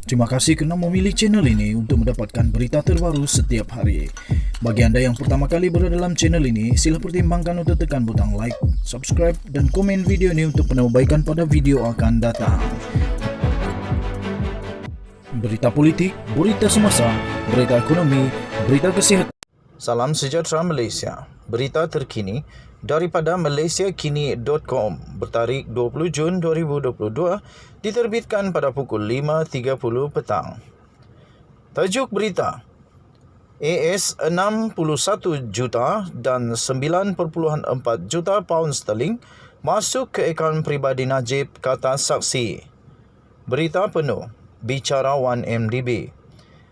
Terima kasih kerana memilih channel ini untuk mendapatkan berita terbaru setiap hari. Bagi anda yang pertama kali berada dalam channel ini, sila pertimbangkan untuk tekan butang like, subscribe dan komen video ini untuk penambahbaikan pada video akan datang. Berita politik, berita semasa, berita ekonomi, berita kesihatan. Salam sejahtera Malaysia. Berita terkini daripada malaysiakini.com bertarikh 20 Jun 2022 diterbitkan pada pukul 5.30 petang. Tajuk berita: AS 61 juta dan 9.4 juta pound sterling masuk ke akaun peribadi Najib, kata saksi. Berita penuh bicara 1MDB.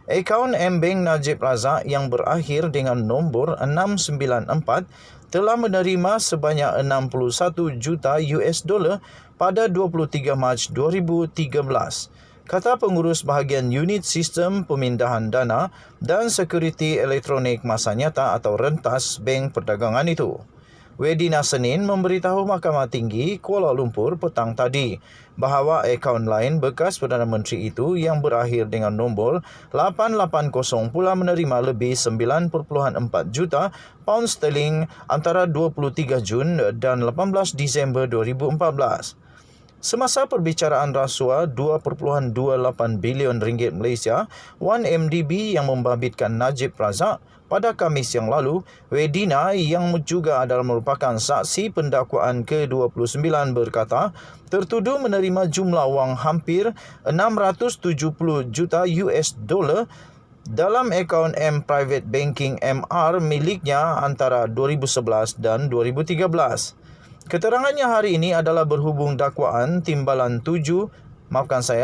Akaun M-Bank Najib Razak yang berakhir dengan nombor 694 telah menerima sebanyak 61 juta US dollar pada 23 Mac 2013, kata pengurus bahagian Unit Sistem Pemindahan Dana dan Sekuriti Elektronik Masa Nyata atau Rentas Bank Perdagangan itu. Wedina Senin memberitahu Mahkamah Tinggi Kuala Lumpur petang tadi bahawa akaun lain bekas Perdana Menteri itu yang berakhir dengan nombor 880 pula menerima lebih 9.4 juta pound sterling antara 23 Jun dan 18 Disember 2014. Semasa perbicaraan rasuah 2.28 bilion ringgit Malaysia, 1MDB yang membabitkan Najib Razak pada Khamis yang lalu, Wedina yang juga adalah merupakan saksi pendakwaan ke-29 berkata, tertuduh menerima jumlah wang hampir 670 juta US dollar dalam akaun M Private Banking MR miliknya antara 2011 dan 2013. Keterangannya hari ini adalah berhubung dakwaan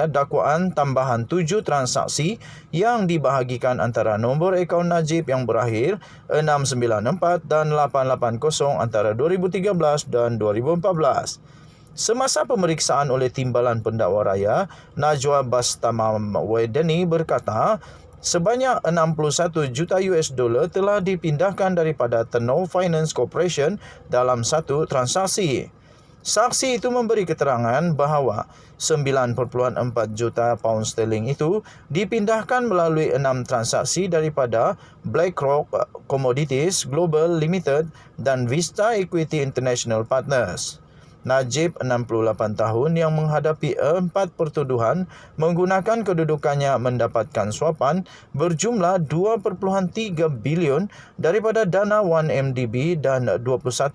dakwaan tambahan 7 transaksi yang dibahagikan antara nombor akaun Najib yang berakhir 694 dan 880 antara 2013 dan 2014. Semasa pemeriksaan oleh Timbalan Pendakwa Raya, Najwa Bastamam Wedeni berkata, sebanyak 61 juta US dollar telah dipindahkan daripada Tenor Finance Corporation dalam satu transaksi. Saksi itu memberi keterangan bahawa 9.4 juta pound sterling itu dipindahkan melalui 6 transaksi daripada BlackRock Commodities Global Limited dan Vista Equity International Partners. Najib, 68 tahun, yang menghadapi 4 pertuduhan menggunakan kedudukannya mendapatkan suapan berjumlah 2.3 bilion daripada dana 1MDB dan 21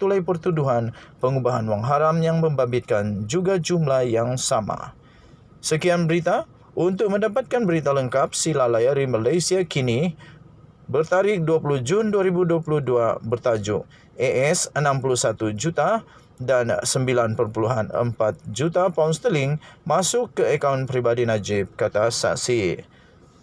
lagi pertuduhan pengubahan wang haram yang membabitkan juga jumlah yang sama. Sekian berita. Untuk mendapatkan berita lengkap, sila layari Malaysia Kini bertarikh 20 Jun 2022 bertajuk AS 61 juta dan 9.4 juta pound sterling masuk ke akaun peribadi Najib, kata saksi.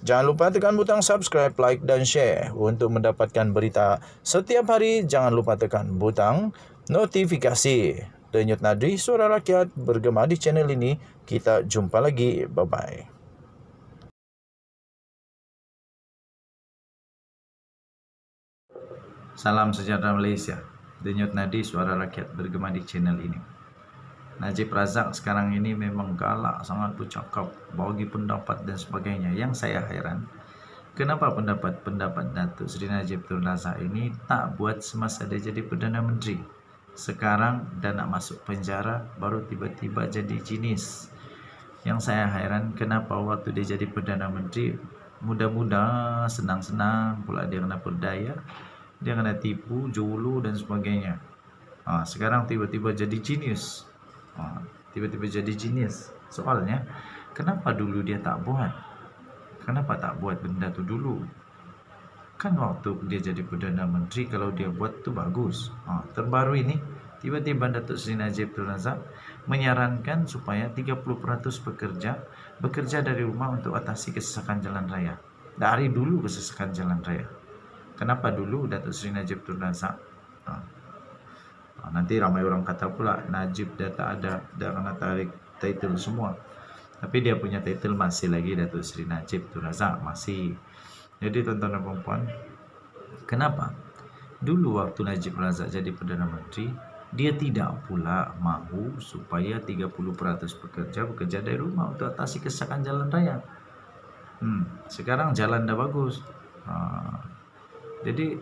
Jangan lupa tekan butang subscribe, like dan share untuk mendapatkan berita setiap hari. Jangan lupa tekan butang notifikasi. Denyut Nadi, suara rakyat, bergema di channel ini. Kita jumpa lagi. Bye-bye. Salam sejahtera Malaysia. Denyut Nadi, suara rakyat, bergema di channel ini. Najib Razak sekarang ini memang galak, sangat bercakap, bagi pendapat dan sebagainya. Yang saya heran, kenapa pendapat Datuk Seri Najib Tun Razak ini tak buat semasa dia jadi Perdana Menteri. Sekarang dah nak masuk penjara, baru tiba-tiba jadi jinis. Yang saya heran, kenapa waktu dia jadi Perdana Menteri, mudah-mudah, senang-senang pula dia kena berdaya, dia kena tipu, julu dan sebagainya. Sekarang tiba-tiba jadi jenius. Soalnya, kenapa dulu dia tak buat? Kenapa tak buat benda tu dulu? Kan waktu dia jadi Perdana Menteri, kalau dia buat tu bagus. Terbaru ini, tiba-tiba Datuk Seri Najib Tun Razak menyarankan supaya 30% bekerja dari rumah untuk atasi kesesakan jalan raya. Dari dulu kesesakan jalan raya. Kenapa dulu Datuk Seri Najib Tun Razak? Nanti ramai orang kata pula Najib dah tak ada, dah kena tarik title semua. Tapi dia punya title masih lagi Datuk Seri Najib Tun Razak, masih. Jadi tuan-tuan dan puan-puan, kenapa dulu waktu Najib Razak jadi Perdana Menteri, dia tidak pula mahu supaya 30% bekerja dari rumah untuk atasi kesesakan jalan raya. Sekarang jalan dah bagus. Jadi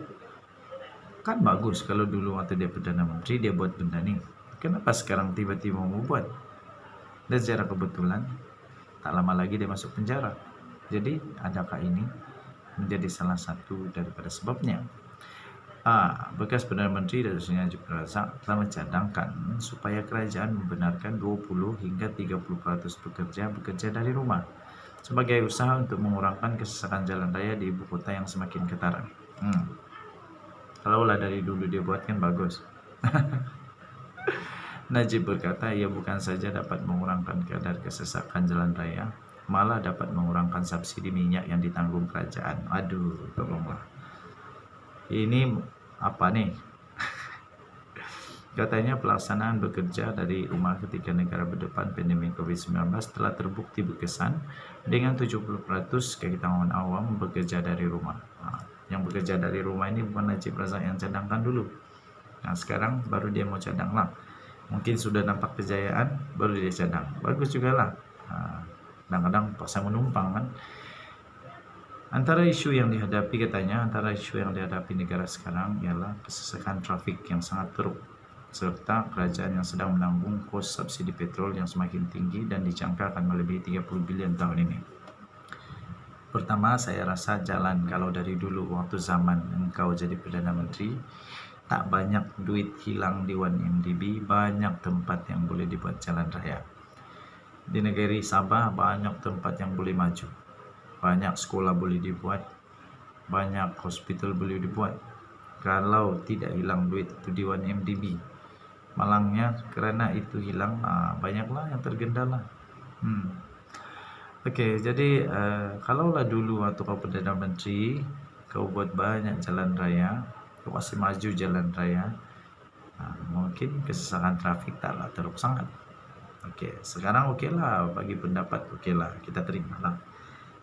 kan bagus kalau dulu waktu dia Perdana Menteri dia buat benda ni. Kenapa sekarang tiba-tiba mau buat? Dan secara kebetulan tak lama lagi dia masuk penjara. Jadi adakah ini menjadi salah satu daripada sebabnya? Bekas Perdana Menteri Datuk Seri Najib Razak telah mencadangkan supaya kerajaan membenarkan 20 hingga 30% pekerja bekerja dari rumah sebagai usaha untuk mengurangkan kesesakan jalan raya di ibu kota yang semakin ketara. Kalaulah dari dulu dia buat kan bagus. Najib berkata ia bukan saja dapat mengurangkan kadar kesesakan jalan raya, malah dapat mengurangkan subsidi minyak yang ditanggung kerajaan. Aduh, tolonglah. Ini apa nih? Katanya pelaksanaan bekerja dari rumah ketika negara berdepan pandemi COVID-19 telah terbukti berkesan dengan 70% kalangan awam bekerja dari rumah. Yang bekerja dari rumah ini bukan Najib Razak yang cadangkan dulu. Sekarang baru dia mau cadang lah. Mungkin sudah nampak kejayaan, baru dia cadang. Bagus juga lah. Kadang-kadang paksa menumpang kan. Antara isu yang dihadapi negara sekarang ialah kesesakan trafik yang sangat teruk serta kerajaan yang sedang menanggung kos subsidi petrol yang semakin tinggi dan dijangka akan melebihi 30 bilion tahun ini. Pertama, saya rasa jalan kalau dari dulu waktu zaman engkau jadi Perdana Menteri, tak banyak duit hilang di 1MDB, banyak tempat yang boleh dibuat jalan raya. Di negeri Sabah banyak tempat yang boleh maju. Banyak sekolah boleh dibuat, banyak hospital boleh dibuat. Kalau tidak hilang duit itu di 1MDB, malangnya kerana itu hilang, banyaklah yang tergendala. Okey, jadi kalaulah dulu waktu kau Perdana Menteri, kau buat banyak jalan raya, kau masih maju jalan raya, mungkin kesesakan trafik taklah teruk sangat. Okey, sekarang okeylah, bagi pendapat okeylah, kita terimalah.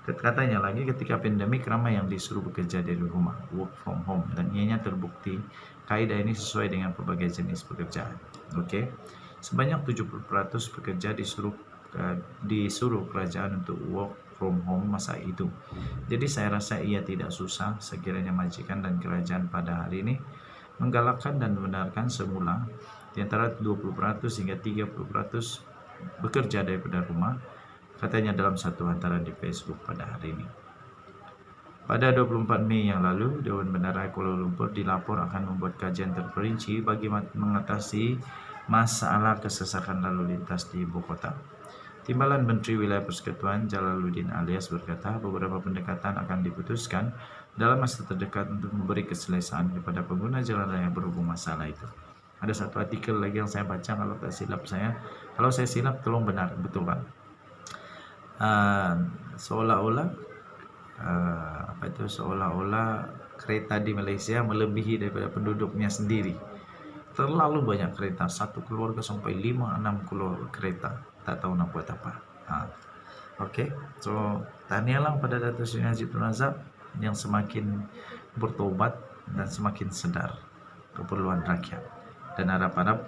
Katanya lagi ketika pandemik ramai yang disuruh bekerja dari rumah, work from home, dan ianya terbukti kaedah ini sesuai dengan pelbagai jenis pekerjaan. Okey. Sebanyak 70% pekerja disuruh kerajaan untuk work from home masa itu. Jadi saya rasa ia tidak susah sekiranya majikan dan kerajaan pada hari ini menggalakkan dan membenarkan semula di antara 20% hingga 30% bekerja daripada rumah. Katanya dalam satu hantaran di Facebook pada hari ini. Pada 24 Mei yang lalu, Dewan Bandaraya Kuala Lumpur dilapor akan membuat kajian terperinci bagi mengatasi masalah kesesakan lalu lintas di ibu kota. Timbalan Menteri Wilayah Persekutuan Jalaluddin Alias berkata beberapa pendekatan akan diputuskan dalam masa terdekat untuk memberi keselesaan kepada pengguna jalan raya berhubung masalah itu. Ada satu artikel lagi yang saya baca, kalau tak silap saya. Kalau saya silap, tolong betulkan. Seolah-olah kereta di Malaysia melebihi daripada penduduknya sendiri. Terlalu banyak kereta, satu keluarga sampai 5-6 keluarga kereta, tak tahu nak buat apa. Okey, so tahniahlah pada Datuk Seri Najib Razak yang semakin bertobat dan semakin sedar keperluan rakyat, dan harap-harap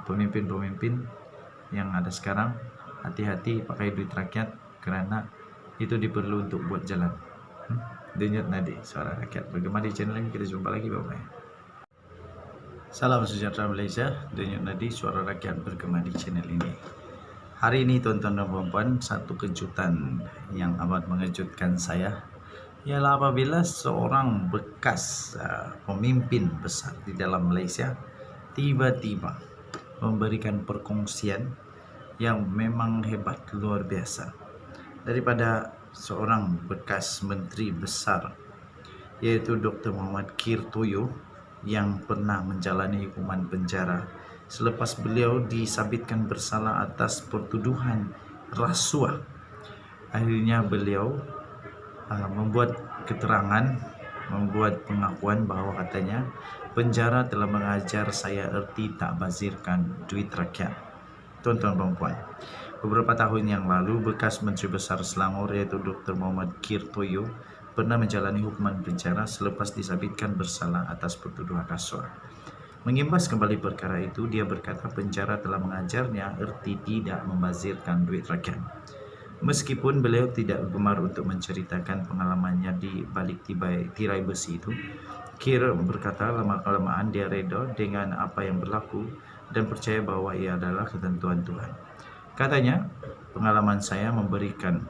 pemimpin-pemimpin yang ada sekarang hati-hati pakai duit rakyat kerana itu diperlu untuk buat jalan. Denyut nadi suara rakyat bergema di channel ini. Kita jumpa lagi, bye-bye. Salam sejahtera Malaysia. Denyut nadi suara rakyat bergema di channel ini. Hari ini tuan-tuan dan puan-puan, satu kejutan yang amat mengejutkan saya ialah apabila seorang bekas pemimpin besar di dalam Malaysia tiba-tiba memberikan perkongsian yang memang hebat, luar biasa, daripada seorang bekas menteri besar, yaitu Dr. Muhammad Kir Toyo, yang pernah menjalani hukuman penjara selepas beliau disabitkan bersalah atas pertuduhan rasuah. Akhirnya beliau membuat keterangan, membuat pengakuan bahawa katanya penjara telah mengajar saya erti tak bazirkan duit rakyat. Tuan-tuan dan puan, beberapa tahun yang lalu bekas Menteri Besar Selangor yaitu Dr. Muhammad Kir Toyo pernah menjalani hukuman penjara selepas disabitkan bersalah atas pertuduhan rasuah. Mengimbas kembali perkara itu, dia berkata penjara telah mengajarnya erti tidak membazirkan duit rakyat. Meskipun beliau tidak gemar untuk menceritakan pengalamannya di balik tirai besi itu, Kir berkata lama-kelamaan dia reda dengan apa yang berlaku dan percaya bahwa ia adalah ketentuan Tuhan. Katanya, pengalaman saya memberikan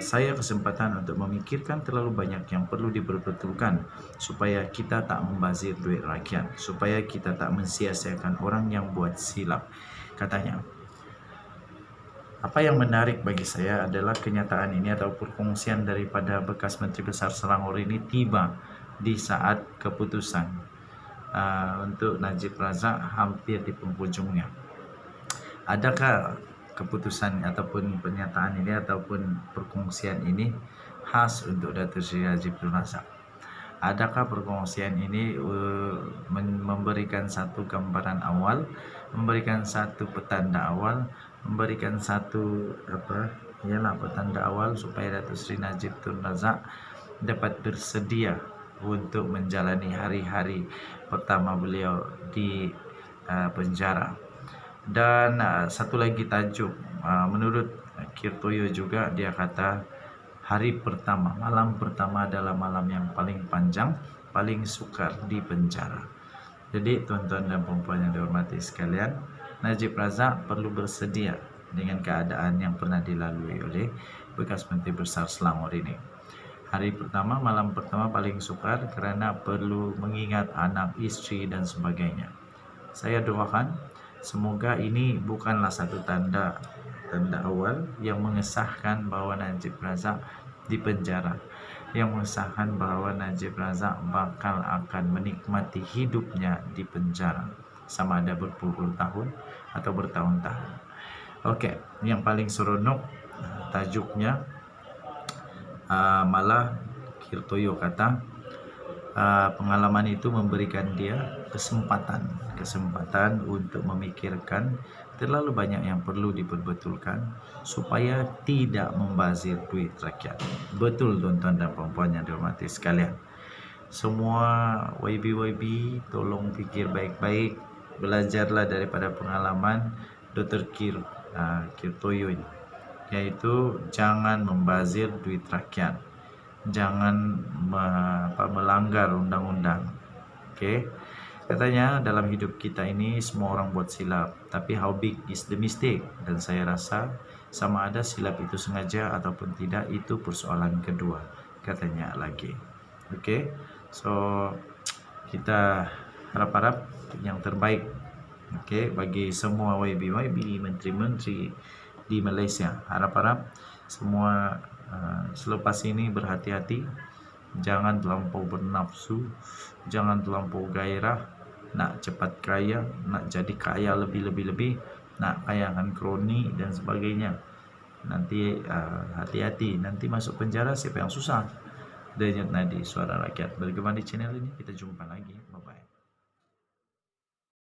saya kesempatan untuk memikirkan terlalu banyak yang perlu diperbetulkan supaya kita tak membazir duit rakyat, supaya kita tak mensia-siakan orang yang buat silap. Katanya, apa yang menarik bagi saya adalah kenyataan ini atau perkongsian daripada bekas Menteri Besar Selangor ini tiba di saat keputusan untuk Najib Razak hampir di penghujungnya. Adakah keputusan ataupun pernyataan ini ataupun perkongsian ini khas untuk Datuk Seri Najib Razak? Adakah perkongsian ini memberikan satu gambaran awal, memberikan satu petanda awal, memberikan satu petanda awal supaya Datuk Seri Najib Tun Razak dapat bersedia untuk menjalani hari-hari pertama beliau di penjara. Dan satu lagi tajuk, menurut Kir Toyo juga, dia kata hari pertama, malam pertama adalah malam yang paling panjang, paling sukar di penjara. Jadi tuan-tuan dan puan-puan yang dihormati sekalian, Najib Razak perlu bersedia dengan keadaan yang pernah dilalui oleh bekas Menteri Besar Selangor ini. Hari pertama, malam pertama paling sukar kerana perlu mengingat anak, isteri dan sebagainya. Saya doakan semoga ini bukanlah satu tanda awal yang mengesahkan bahawa Najib Razak dipenjara, yang mengesahkan bahawa Najib Razak bakal akan menikmati hidupnya di penjara, sama ada berpuluh-puluh tahun atau bertahun-tahun. Okey, yang paling seronok tajuknya malah Kir Toyo kata pengalaman itu memberikan dia kesempatan untuk memikirkan terlalu banyak yang perlu diperbetulkan supaya tidak membazir duit rakyat. Betul tuan-tuan dan puan-puan yang dihormati sekalian. Semua YB tolong fikir baik-baik, belajarlah daripada pengalaman Dr. Kir Toyo ini, yaitu jangan membazir duit rakyat, jangan melanggar undang-undang. Okey, katanya dalam hidup kita ini semua orang buat silap, tapi how big is the mistake? Dan saya rasa sama ada silap itu sengaja ataupun tidak, itu persoalan kedua, katanya lagi. Okey, so kita harap-harap yang terbaik, okey, bagi semua YB, menteri-menteri di Malaysia. Harap-harap semua selepas ini berhati-hati, jangan terlampau bernafsu, jangan terlampau gairah, nak cepat kaya, nak jadi kaya lebih-lebih, nak kayakan kroni dan sebagainya. Nanti hati-hati, nanti masuk penjara siapa yang susah. Denyut nadi suara rakyat bergema di channel ini, kita jumpa lagi.